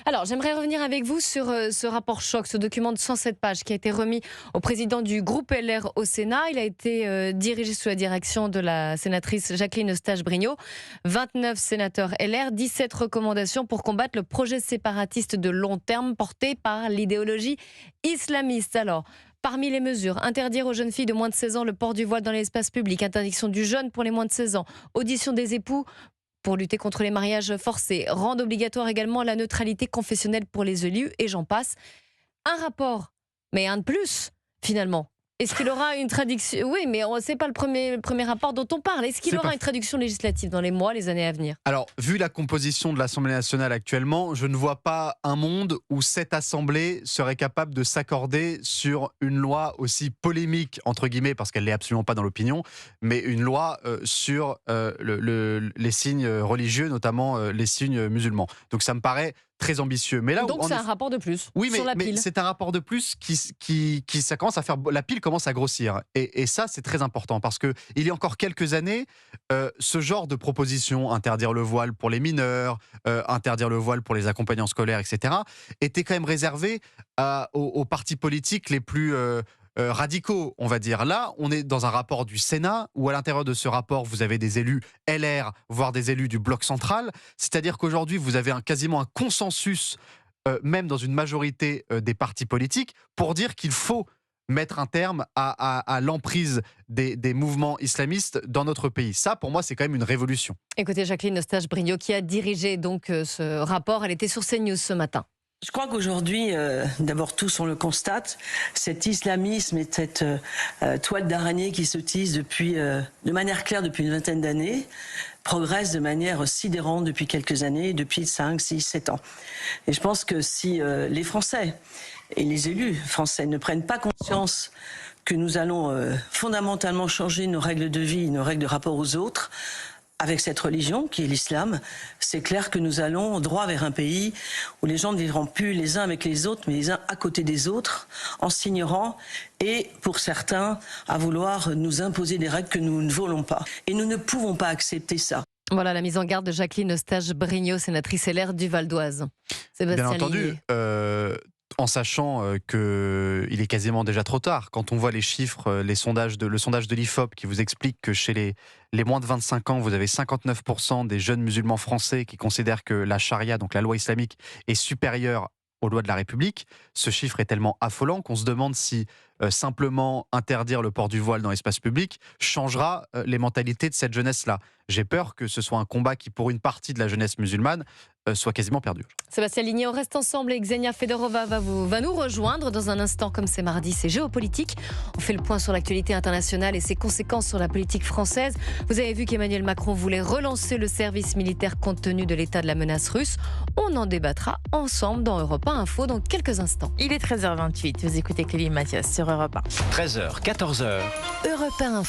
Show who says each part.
Speaker 1: Alors, j'aimerais revenir avec vous sur ce rapport choc, ce document de 107 pages qui a été remis au président du groupe LR au Sénat. Il a été dirigé sous la direction de la sénatrice Jacqueline Eustache-Brinio. 29 sénateurs LR, 17 recommandations pour combattre le projet séparatiste de long terme porté par l'idéologie islamiste. Alors, parmi les mesures, interdire aux jeunes filles de moins de 16 ans le port du voile dans l'espace public, interdiction du jeûne pour les moins de 16 ans, audition des époux pour lutter contre les mariages forcés, rendre obligatoire également la neutralité confessionnelle pour les élus, et j'en passe. Un rapport, mais un de plus, finalement. Est-ce qu'il aura une traduction? Oui, mais ce n'est pas le premier rapport dont on parle. Est-ce qu'il aura une traduction législative dans les mois, les années à venir?
Speaker 2: Alors, vu la composition de l'Assemblée nationale actuellement, je ne vois pas un monde où cette Assemblée serait capable de s'accorder sur une loi aussi polémique, entre guillemets, parce qu'elle n'est absolument pas dans l'opinion, mais une loi sur les signes religieux, notamment les signes musulmans. Donc ça me paraît très ambitieux. Mais là,
Speaker 1: donc c'est un rapport de plus sur la
Speaker 2: mais
Speaker 1: pile.
Speaker 2: c'est un rapport de plus ça commence à faire, la pile commence à grossir. Et ça, c'est très important parce que il y a encore quelques années, ce genre de proposition, interdire le voile pour les mineurs, interdire le voile pour les accompagnants scolaires, etc., était quand même réservé aux partis politiques les plus radicaux, on va dire. Là, on est dans un rapport du Sénat où à l'intérieur de ce rapport, vous avez des élus LR, voire des élus du bloc central. C'est-à-dire qu'aujourd'hui, vous avez quasiment un consensus, même dans une majorité des partis politiques, pour dire qu'il faut mettre un terme à l'emprise des mouvements islamistes dans notre pays. Ça, pour moi, c'est quand même une révolution.
Speaker 1: Écoutez, Jacqueline Eustache-Brinio, qui a dirigé donc ce rapport, elle était sur CNews ce matin.
Speaker 3: Je crois qu'aujourd'hui, d'abord tous on le constate, cet islamisme et cette toile d'araignée qui se tisse de manière claire depuis une vingtaine d'années, progresse de manière sidérante depuis quelques années, depuis 5, 6, 7 ans. Et je pense que si les Français et les élus français ne prennent pas conscience que nous allons fondamentalement changer nos règles de vie, nos règles de rapport aux autres, avec cette religion qui est l'islam, c'est clair que nous allons droit vers un pays où les gens ne vivront plus les uns avec les autres, mais les uns à côté des autres, en s'ignorant et, pour certains, à vouloir nous imposer des règles que nous ne voulons pas. Et nous ne pouvons pas accepter ça.
Speaker 1: Voilà la mise en garde de Jacqueline Eustache-Brinio, sénatrice LR du Val d'Oise. Sébastien
Speaker 2: Bien entendu, en sachant qu'il est quasiment déjà trop tard. Quand on voit les chiffres, le sondage de l'IFOP qui vous explique que chez les moins de 25 ans, vous avez 59% des jeunes musulmans français qui considèrent que la charia, donc la loi islamique, est supérieure aux lois de la République. Ce chiffre est tellement affolant qu'on se demande si simplement interdire le port du voile dans l'espace public changera les mentalités de cette jeunesse-là. J'ai peur que ce soit un combat qui, pour une partie de la jeunesse musulmane, soit quasiment perdu.
Speaker 1: Sébastien Ligné, on reste ensemble et Xenia Fedorova va nous rejoindre dans un instant. Comme c'est mardi, c'est géopolitique. On fait le point sur l'actualité internationale et ses conséquences sur la politique française. Vous avez vu qu'Emmanuel Macron voulait relancer le service militaire compte tenu de l'état de la menace russe. On en débattra ensemble dans Europe 1 Info dans quelques instants.
Speaker 4: Il est 13h28, vous écoutez Clélie Mathias sur Europe 1.
Speaker 5: 13h, 14h.
Speaker 1: Europe 1 Info.